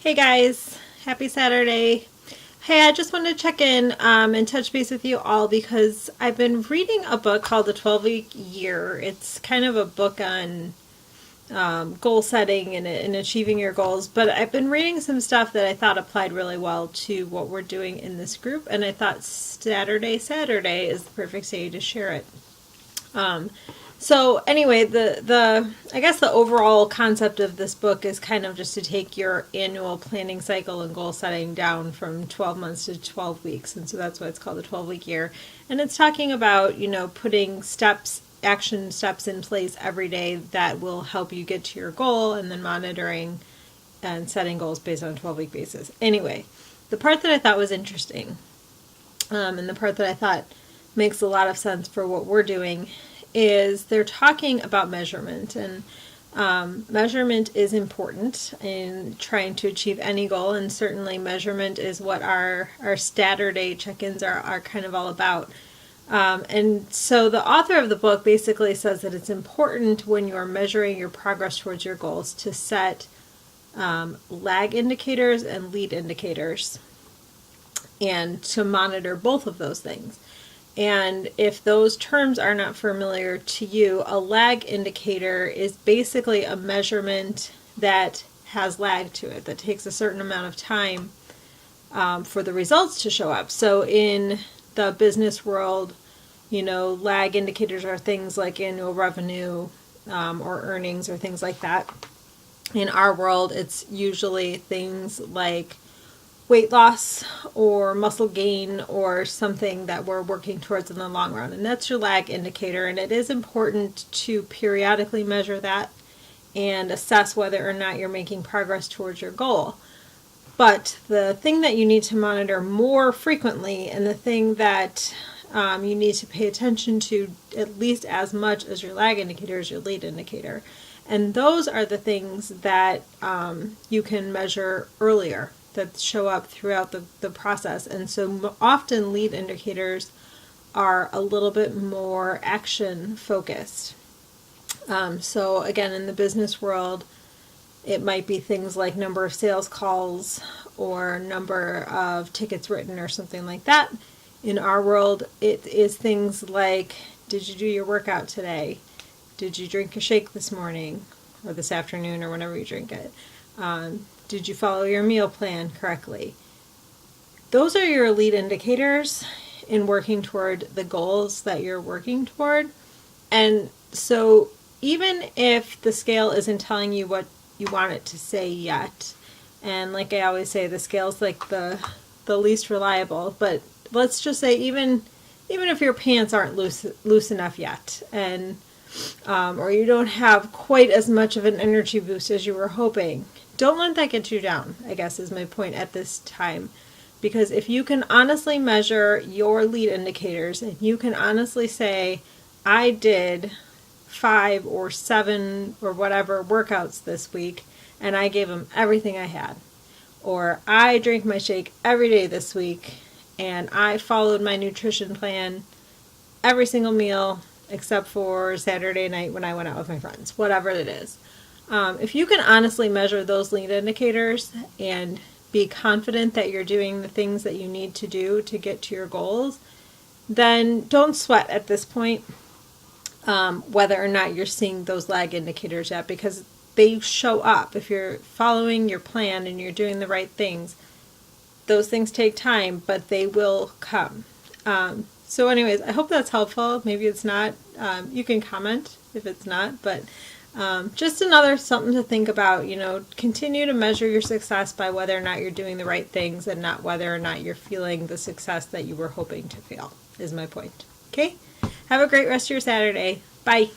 Hey guys, happy Saturday. Hey, I just wanted to check in and touch base with you all because I've been reading a book called The 12-Week Year. It's kind of a book on goal setting and achieving your goals, but I've been reading some stuff that I thought applied really well to what we're doing in this group, and I thought Saturday is the perfect day to share it. So anyway, the I guess the overall concept of this book is kind of just to take your annual planning cycle and goal setting down from 12 months to 12 weeks. And so that's why it's called the 12-week year. And it's talking about, putting action steps in place every day that will help you get to your goal, and then monitoring and setting goals based on a 12-week basis. Anyway, the part that I thought was interesting, and the part that I thought makes a lot of sense for what we're doing, is they're talking about measurement, and measurement is important in trying to achieve any goal, and certainly measurement is what our Saturday check-ins are kind of all about. And so the author of the book basically says that it's important when you're measuring your progress towards your goals to set lag indicators and lead indicators, and to monitor both of those things. And if those terms are not familiar to you, a lag indicator is basically a measurement that has lag to it, that takes a certain amount of time for the results to show up. So in the business world, lag indicators are things like annual revenue or earnings or things like that. In our world, it's usually things like weight loss or muscle gain or something that we're working towards in the long run. And that's your lag indicator. And it is important to periodically measure that and assess whether or not you're making progress towards your goal. But the thing that you need to monitor more frequently, and the thing that you need to pay attention to at least as much as your lag indicator, is your lead indicator. And those are the things that you can measure earlier, that show up throughout the process. And so often lead indicators are a little bit more action focused. So again, in the business world, it might be things like number of sales calls or number of tickets written or something like that. In our world, it is things like, did you do your workout today? Did you drink a shake this morning or this afternoon or whenever you drink it? Did you follow your meal plan correctly? Those are your lead indicators in working toward the goals that you're working toward. And so even if the scale isn't telling you what you want it to say yet, and like I always say, the scale's like the least reliable, but let's just say even if your pants aren't loose enough yet, and or you don't have quite as much of an energy boost as you were hoping, don't let that get you down, I guess is my point at this time. Because if you can honestly measure your lead indicators, and you can honestly say, I did 5 or 7 or whatever workouts this week, and I gave them everything I had. Or I drank my shake every day this week, and I followed my nutrition plan every single meal except for Saturday night when I went out with my friends, whatever it is. If you can honestly measure those lead indicators and be confident that you're doing the things that you need to do to get to your goals, then don't sweat at this point whether or not you're seeing those lag indicators yet, because they show up. If you're following your plan and you're doing the right things, those things take time, but they will come. So anyways, I hope that's helpful. Maybe it's not. You can comment if it's not, but just another something to think about. Continue to measure your success by whether or not you're doing the right things, and not whether or not you're feeling the success that you were hoping to feel, is my point. Okay? Have a great rest of your Saturday. Bye.